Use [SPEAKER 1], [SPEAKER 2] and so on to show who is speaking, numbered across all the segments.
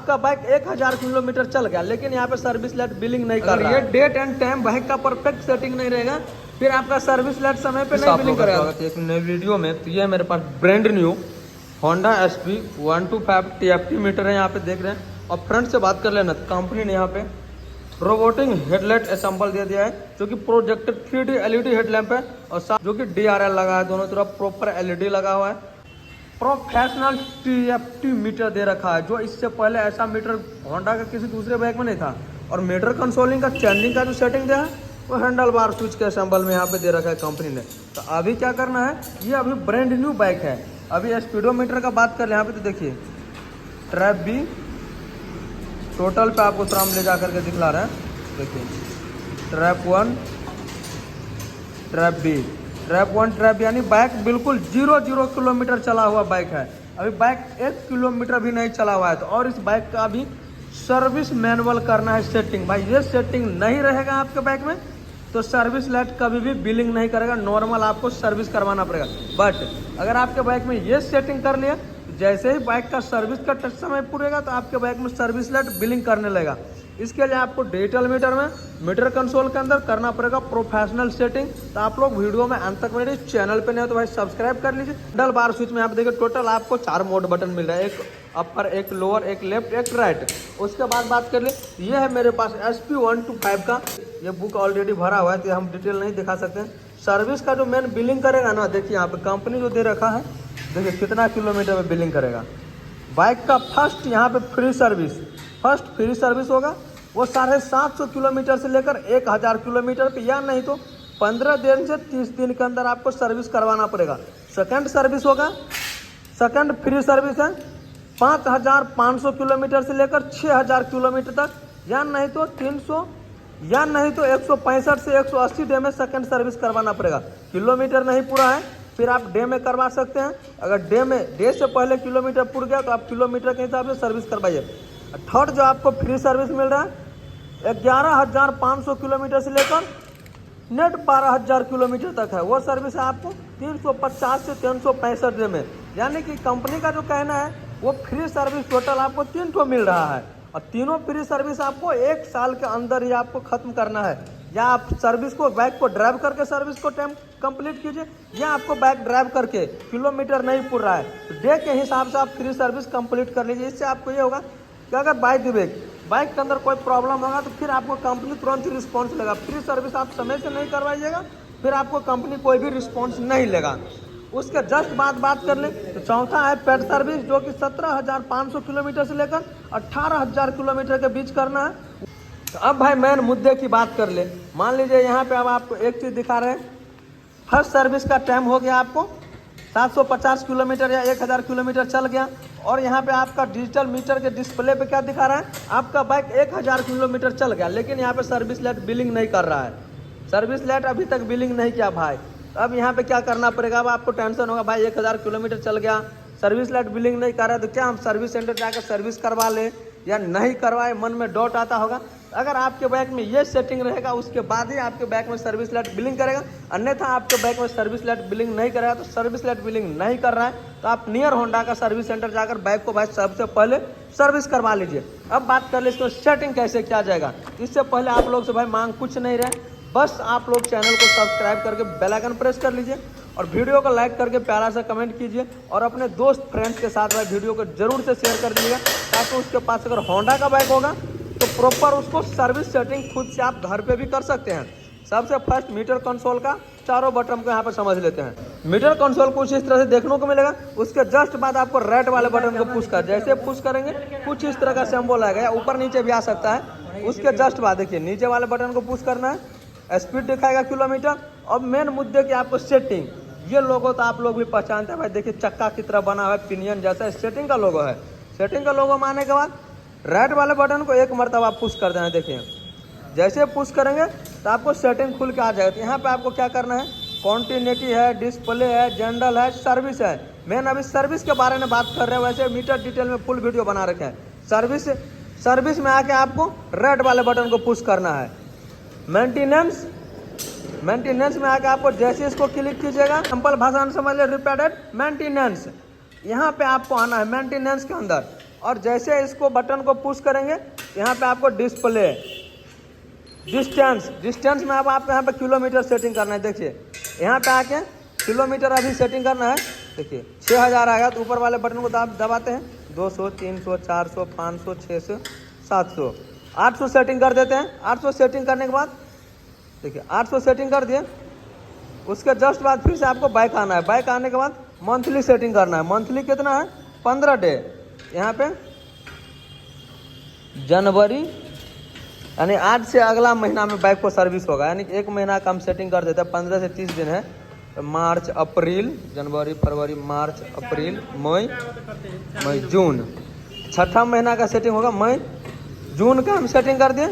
[SPEAKER 1] आपका bike 1000 kilometre चल गया लेकिन यहाँ पे सर्विस लाइट बिलिंग नहीं कर रहा है। ये डेट एंड टाइम बाइक का परफेक्ट सेटिंग नहीं रहेगा, फिर आपका सर्विस लाइट समय पे नहीं बिलिंग करेगा। एक नई वीडियो में तो ये मेरे पास brand new Honda SP 125 TFT meter है, यहाँ पे देख रहे हैं। और फ्रंट से बात कर लेना, कंपनी ने यहाँ पे रोबोटिक हेडलाइट असेंबल दे दिया है जो कि प्रोजेक्टेड 3D LED हेडलैम्प है और साथ जो कि DRL लगा है, दोनों तरफ प्रॉपर LED लगा हुआ है। प्रोफेशनल TFT मीटर दे रखा है जो इससे पहले ऐसा मीटर होंडा का किसी दूसरे बाइक में नहीं था। और मीटर कंसोलिंग का चेंजिंग का जो सेटिंग दिया है वो हैंडल बार स्विच के असेंबल में यहाँ पे दे रखा है कंपनी ने। तो अभी क्या करना है, ये अभी ब्रांड न्यू बाइक है। अभी स्पीडोमीटर का बात कर ले यहाँ पे, तो देखिए ट्रैप B टोटल पे आपको ट्राम ले जा करके दिखला रहा है। देखिए trap 1 trap B trap 1 trap यानी बाइक बिल्कुल 0 किलोमीटर चला हुआ बाइक है। अभी बाइक 1 किलोमीटर भी नहीं चला हुआ है। तो और इस बाइक का अभी सर्विस मैनुअल करना है सेटिंग। भाई ये सेटिंग नहीं रहेगा आपके बाइक में तो सर्विस लाइट कभी भी बिलिंग नहीं करेगा, नॉर्मल आपको सर्विस करवाना पड़ेगा। बट अगर आपके बाइक में ये सेटिंग कर लिया, जैसे ही बाइक का सर्विस का टच समय पूरेगा तो आपके बाइक में सर्विस लाइट बिलिंग करने लगेगा। इसके लिए आपको डिजिटल मीटर में मीटर कंसोल के अंदर करना पड़ेगा प्रोफेशनल सेटिंग। तो आप लोग वीडियो में अंत तक मेरे चैनल पे नहीं हो तो भाई सब्सक्राइब कर लीजिए। हैंडल बार स्विच में आप देखिए टोटल आपको 4 मोड बटन मिल रहा है, एक अपर, एक लोअर, एक लेफ्ट, एक राइट। उसके बाद बात कर ले, ये है मेरे पास SP 125 का, ये बुक ऑलरेडी भरा हुआ है तो हम डिटेल नहीं दिखा सकते हैं। सर्विस का जो मेन बिलिंग करेगा ना, देखिए यहाँ पे कंपनी जो दे रखा है, देखिए कितना किलोमीटर में बिलिंग करेगा। बाइक का फर्स्ट यहाँ पे फ्री सर्विस होगा वो 750 किलोमीटर से लेकर 1000 किलोमीटर पे, या नहीं तो 15 दिन से 30 दिन के अंदर आपको सर्विस करवाना पड़ेगा। सेकंड सर्विस होगा, सेकंड फ्री सर्विस है 5500 किलोमीटर से लेकर 6000 किलोमीटर तक, या नहीं तो 300 या नहीं तो 165 से 180 डे में सेकंड सर्विस करवाना पड़ेगा। किलोमीटर नहीं पूरा है फिर आप डे में करवा सकते हैं। अगर डे से पहले किलोमीटर पूर गया तो आप किलोमीटर के हिसाब से सर्विस करवाइए। थर्ड जो आपको फ्री सर्विस मिल रहा है 11500 किलोमीटर से लेकर नेट 12000 किलोमीटर तक है, वो सर्विस है आपको 350 से 365 डे में। यानी कि कंपनी का जो कहना है वो फ्री सर्विस टोटल आपको 3 ठो मिल रहा है और तीनों फ्री सर्विस आपको 1 साल के अंदर ही आपको खत्म करना है। या आप सर्विस को बाइक को ड्राइव करके सर्विस को टाइम कंप्लीट कीजिए, या आपको बाइक ड्राइव करके किलोमीटर नहीं पूर रहा है तो डे के हिसाब से आप फ्री सर्विस कंप्लीट कर लीजिए। इससे आपको ये होगा कि अगर बाइक के अंदर कोई प्रॉब्लम होगा तो फिर आपको कंपनी तुरंत ही रिस्पॉन्स लेगा। फ्री सर्विस आप समय से नहीं करवाइएगा फिर आपको कंपनी कोई भी रिस्पॉन्स नहीं लेगा। उसके जस्ट बात कर लें तो चौथा है पेड सर्विस जो कि 17500 किलोमीटर से लेकर 18000 किलोमीटर के बीच करना है। तो अब भाई मेन मुद्दे की बात कर ले, मान लीजिए यहाँ पे अब आपको एक चीज़ दिखा रहे हैं, फर्स्ट सर्विस का टाइम हो गया आपको 750 किलोमीटर या 1000 किलोमीटर चल गया और यहाँ पे आपका डिजिटल मीटर के डिस्प्ले पे क्या दिखा रहा है, आपका बाइक 1000 किलोमीटर चल गया लेकिन यहाँ पे सर्विस लाइट बिलिंग नहीं कर रहा है। सर्विस लाइट अभी तक बिलिंग नहीं किया भाई। अब यहाँ पे क्या करना पड़ेगा, अब आपको टेंशन होगा भाई 1000 किलोमीटर चल गया सर्विस लाइट बिलिंग नहीं कर रहा है तो क्या हम सर्विस सेंटर जाकर सर्विस करवा लें या नहीं करवाए, मन में डाउट आता होगा। अगर आपके बाइक में ये सेटिंग रहेगा उसके बाद ही आपके बाइक में सर्विस लाइट बिलिंग करेगा, अन्यथा आपके बाइक में सर्विस लाइट बिलिंग नहीं करेगा। तो सर्विस लाइट बिलिंग नहीं कर रहा है तो आप नियर होंडा का सर्विस सेंटर जाकर बाइक को भाई सबसे पहले सर्विस करवा लीजिए। अब बात कर ले इसको सेटिंग कैसे किया जाएगा। इससे पहले आप लोग से भाई मांग कुछ नहीं रहे, बस आप लोग चैनल को सब्सक्राइब करके बेल आइकन प्रेस कर लीजिए और वीडियो को लाइक करके प्यारा सा कमेंट कीजिए और अपने दोस्त फ्रेंड्स के साथ भाई वीडियो को जरूर से शेयर कर दीजिएगा ताकि उसके पास अगर होंडा का बाइक होगा तो प्रॉपर उसको सर्विस सेटिंग खुद से आप घर पे भी कर सकते हैं। सबसे फर्स्ट मीटर कंसोल का चारों बटन को यहाँ पे समझ लेते हैं। मीटर कंसोल कुछ इस तरह से देखने को मिलेगा। उसके जस्ट बाद आपको रेड वाले बटन को पुश कर, जैसे पुश करेंगे कुछ इस तरह का सिंबल आएगा या ऊपर नीचे भी आ सकता है। उसके जस्ट बाद देखिए नीचे वाले बटन को पुश करना है, स्पीड दिखाएगा किलोमीटर। और मेन मुद्दे की आपको सेटिंग, ये लोगो तो आप लोग भी पहचानते हैं भाई, देखिए चक्का की तरह बना हुआ है, पिनियन जैसा सेटिंग का लोगो है। सेटिंग का लोगो मारने के बाद रेड वाले बटन को एक मरतबा पुश कर देना। देखिए जैसे पुश करेंगे तो आपको सेटिंग खुल के आ जाएगा। तो यहाँ पे आपको क्या करना है, कॉन्टिन्यूटी है, डिस्प्ले है, जनरल है, सर्विस है। मैन अभी सर्विस के बारे में बात कर रहे हैं, वैसे मीटर डिटेल में फुल वीडियो बना रखे हैं। सर्विस में आके आपको रेड वाले बटन को पुश करना है। मेंटेनेंस में आके आपको जैसे इसको क्लिक कीजिएगा, सिंपल भाषा में समझ ले, रिपेयर्ड मेंटेनेंस, यहाँ पे आपको आना है मेंटेनेंस के अंदर। और जैसे इसको बटन को पुश करेंगे यहाँ पे आपको डिस्प्ले डिस्टेंस में अब आपको यहाँ पे किलोमीटर सेटिंग करना है। देखिए यहाँ पे आके किलोमीटर अभी सेटिंग करना है। देखिए 6000 आएगा तो ऊपर वाले बटन को दबाते हैं, 200, 300, 400, 500, 600, 700, 800 सेटिंग कर देते हैं। 800 सेटिंग करने के बाद देखिए 800 सेटिंग कर दिए, उसके जस्ट बाद फिर से आपको बैक आना है। बैक आने के बाद मंथली सेटिंग करना है। मंथली कितना है? 15 डे। यहाँ पे जनवरी यानी आज से अगला महीना में बाइक को सर्विस होगा, यानी 1 महीना का हम सेटिंग कर देते हैं। 15 से 30 दिन है, तो मार्च अप्रैल, जनवरी फरवरी मार्च अप्रैल मई जून, छठा महीना का सेटिंग होगा मई जून का हम सेटिंग कर दिए।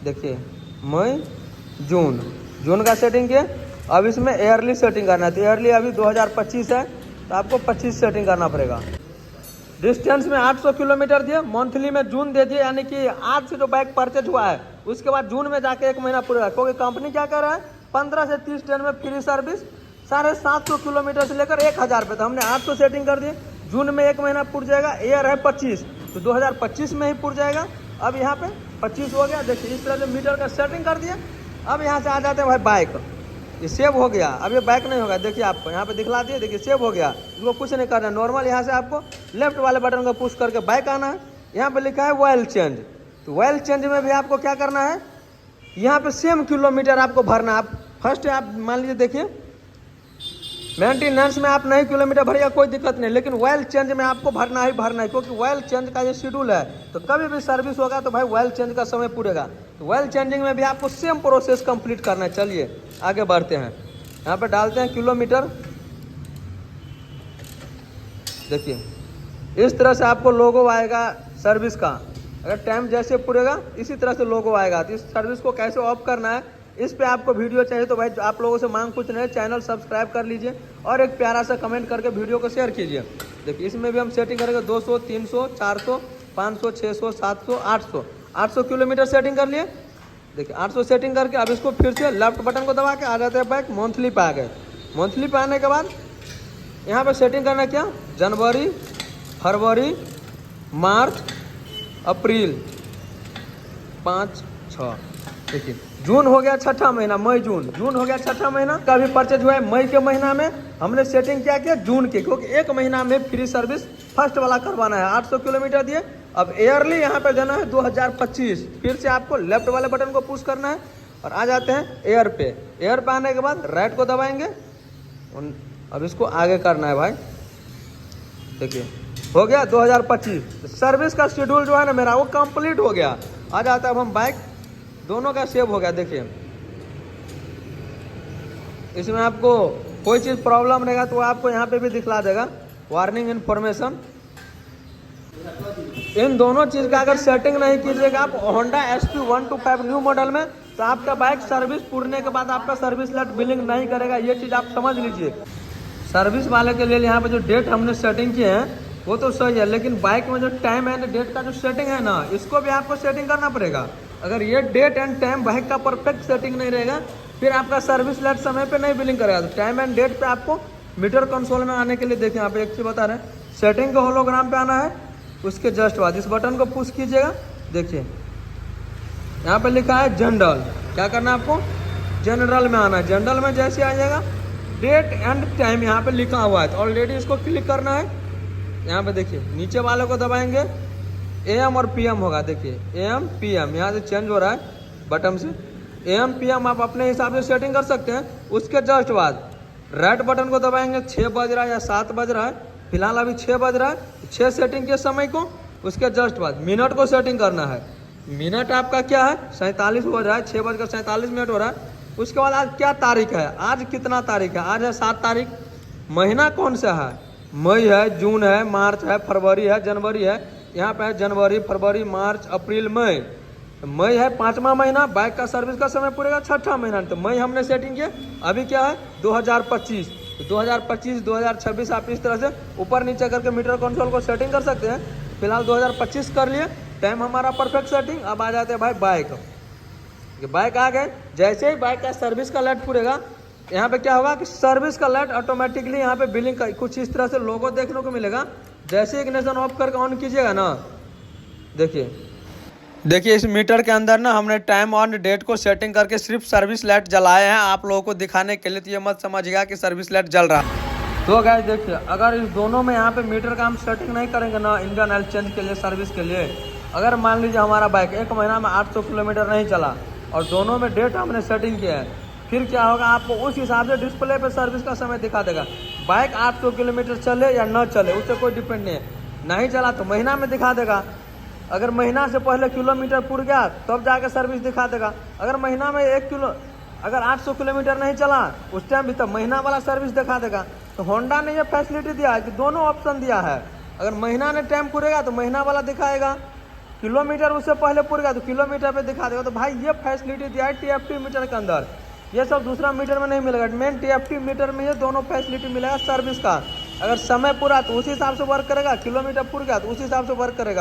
[SPEAKER 1] देखिए मई जून का सेटिंग किए। अब इसमें ईयरली सेटिंग करना है, तो ईयरली अभी 2025 है तो आपको 25 सेटिंग करना पड़ेगा। डिस्टेंस में 800 किलोमीटर दिए, मंथली में जून दे दिए, यानी कि आज से जो बाइक परचेज हुआ है उसके बाद जून में जाके 1 महीना पूरा, क्योंकि कंपनी क्या कर रहा है 15 से 30 दिन में फ्री सर्विस 750 किलोमीटर से लेकर 1000 पे। तो हमने 800 सेटिंग कर दिए, जून में 1 महीना पुर जाएगा। ईयर है 25 तो 2025 में ही पुर जाएगा। अब यहाँ पे 25 हो गया। देखिए इस तरह से मीटर का सेटिंग कर दिया। अब यहाँ से आ जाते हैं भाई बाइक, ये सेव हो गया। अब ये बैक नहीं होगा, देखिए आपको यहाँ पे दिखला दिए, देखिए सेव हो गया। इसको कुछ नहीं करना है, नॉर्मल यहाँ से आपको लेफ्ट वाले बटन को पुश करके बैक आना है। यहाँ पे लिखा है ऑयल चेंज, तो ऑयल चेंज में भी आपको क्या करना है, यहाँ पे सेम किलोमीटर आपको भरना है। आप फर्स्ट आप मान लीजिए, देखिए मेंटेनेंस में आप नहीं किलोमीटर भरिएगा कोई दिक्कत नहीं, लेकिन ऑयल चेंज में आपको भरना ही भरना है, क्योंकि ऑयल चेंज का ये शेड्यूल है। तो कभी भी सर्विस होगा तो भाई ऑयल चेंज का समय पूरेगा। तो ऑयल चेंजिंग में भी आपको सेम प्रोसेस कंप्लीट करना है। चलिए आगे बढ़ते हैं, यहाँ पे डालते हैं किलोमीटर। देखिए इस तरह से आपको लोगो आएगा सर्विस का। अगर टाइम जैसे पूरेगा इसी तरह से लोगो आएगा। तो इस सर्विस को कैसे ऑफ करना है, इस पे आपको वीडियो चाहिए तो भाई आप लोगों से मांग कुछ नहीं, चैनल सब्सक्राइब कर लीजिए और एक प्यारा सा कमेंट करके वीडियो को शेयर कीजिए। देखिए इसमें भी हम सेटिंग करेंगे 200, 300, 400, 500, 600, 700, 800 किलोमीटर सेटिंग कर लिए। देखिए 800 सेटिंग करके अब इसको फिर से लेफ्ट बटन को दबा के आ जाते हैं बैक। मंथली पे आ गए। मंथली पे आने के बाद यहाँ पे सेटिंग करना क्या, जनवरी फरवरी मार्च अप्रैल 5, 6। देखिए जून हो गया छठा महीना, मई जून हो गया छठा महीना का भी परचेज हुआ है। मई के महीना में हमने सेटिंग क्या किया जून के, क्योंकि 1 महीना में फ्री सर्विस फर्स्ट वाला करवाना है। 800 किलोमीटर दिए। अब ईयरली यहाँ पे देना है 2025। फिर से आपको लेफ्ट वाले बटन को पुश करना है और आ जाते हैं एयर पे। एयर पे आने के बाद राइट को दबाएंगे। अब इसको आगे करना है भाई। देखिए हो गया 2025। सर्विस का शेड्यूल जो है ना मेरा वो कंप्लीट हो गया। आ जाता है अब हम बाइक दोनों का सेव हो गया। देखिए इसमें आपको कोई चीज़ प्रॉब्लम रहेगा तो आपको यहाँ पे भी दिखला देगा वार्निंग इन्फॉर्मेशन। इन दोनों चीज़ का अगर सेटिंग नहीं कीजिएगा आप होंडा SP 125 न्यू मॉडल में, तो आपका बाइक सर्विस पूरने के बाद आपका सर्विस लेट बिलिंग नहीं करेगा। ये चीज़ आप समझ लीजिए। सर्विस वाले के लिए यहाँ पे जो डेट हमने सेटिंग किए हैं वो तो सही है, लेकिन बाइक में जो टाइम एंड डेट का जो सेटिंग है ना, इसको भी आपको सेटिंग करना पड़ेगा। अगर ये डेट एंड टाइम बाइक का परफेक्ट सेटिंग नहीं रहेगा फिर आपका सर्विस लेट समय पे नहीं बिलिंग करेगा। तो टाइम एंड डेट पे आपको मीटर कंसोल में आने के लिए देखिए यहाँ पे एक चीज़ बता रहे हैं, सेटिंग के होलोग्राम पे आना है। उसके जस्ट बाद इस बटन को पुश कीजिएगा। देखिए यहाँ पे लिखा है जनरल, क्या करना है आपको जनरल में आना है। जनरल में जैसे आ जाएगा डेट एंड टाइम यहाँ पे लिखा हुआ है, तो ऑलरेडी इसको क्लिक करना है। यहाँ पे देखिए नीचे वाले को दबाएंगे AM और PM होगा। देखिए AM PM यहाँ से चेंज हो रहा है बटन से। AM PM आप अपने हिसाब से सेटिंग कर सकते हैं। उसके जस्ट बाद राइट बटन को दबाएंगे। 6 बज रहा है या 7 बज रहा है, फिलहाल अभी 6 बज रहा है। 6 सेटिंग के समय को, उसके जस्ट बाद मिनट को सेटिंग करना है। मिनट आपका क्या है 47 हो रहा है, 6:47 हो रहा है। उसके बाद आज क्या तारीख है, आज कितना तारीख है, आज है 7 तारीख। महीना कौन सा है, मई है, जून है, मार्च है, फरवरी है, जनवरी है। यहाँ पे है जनवरी फरवरी मार्च अप्रैल मई। तो मई है 5वां महीना, बाइक का सर्विस का समय पूरेगा 6ठा महीना। तो मई हमने सेटिंग किया। अभी क्या है 2025। तो 2025 2026 आप इस तरह से ऊपर नीचे करके मीटर कंसोल को सेटिंग कर सकते हैं। फिलहाल 2025 कर लिए, टाइम हमारा परफेक्ट सेटिंग। अब आ जाते हैं भाई बाइक। बाइक आ गए। जैसे ही बाइक का सर्विस का लेट पूरेगा, यहाँ पे क्या होगा कि सर्विस का लेट ऑटोमेटिकली यहाँ पे बिलिंग का कुछ इस तरह से लोगो देखने को मिलेगा। जैसे इग्निशन ऑफ करके ऑन कीजिएगा ना, देखिए इस मीटर के अंदर ना हमने टाइम और डेट को सेटिंग करके सिर्फ सर्विस लाइट जलाए हैं आप लोगों को दिखाने के लिए। तो ये मत समझिएगा कि सर्विस लाइट जल रहा। तो गाइस देखिए, अगर इस दोनों में यहाँ पे मीटर का हम सेटिंग नहीं करेंगे ना इंजन ऑयल चेंज के लिए, सर्विस के लिए, अगर मान लीजिए हमारा बाइक 1 महीना में 800 किलोमीटर नहीं चला और दोनों में डेट हमने सेटिंग किया है, फिर क्या होगा, आपको उस हिसाब से डिस्प्ले पे सर्विस का समय दिखा देगा। बाइक 800 किलोमीटर चले या न चले उससे कोई डिपेंड नहीं है। नहीं चला तो महीना में दिखा देगा। अगर महीना से पहले किलोमीटर पूर गया तब जाकर सर्विस दिखा देगा। अगर महीना में अगर 800 किलोमीटर नहीं चला उस टाइम भी, तब महीना वाला सर्विस दिखा देगा। तो होंडा ने ये फैसिलिटी दिया है कि दोनों ऑप्शन दिया है। अगर महीना ने टाइम पूरेगा तो महीना वाला दिखाएगा, किलोमीटर उससे पहले पूर गया तो किलोमीटर पे दिखा देगा। तो भाई ये फैसिलिटी दिया है TFT मीटर के अंदर, ये सब दूसरा मीटर में नहीं मिलेगा। मेन TFT मीटर में ये दोनों फैसिलिटी मिलेगा सर्विस का। अगर समय पूरा तो उसी हिसाब से वर्क करेगा, किलोमीटर पूर गया तो उसी हिसाब से वर्क करेगा।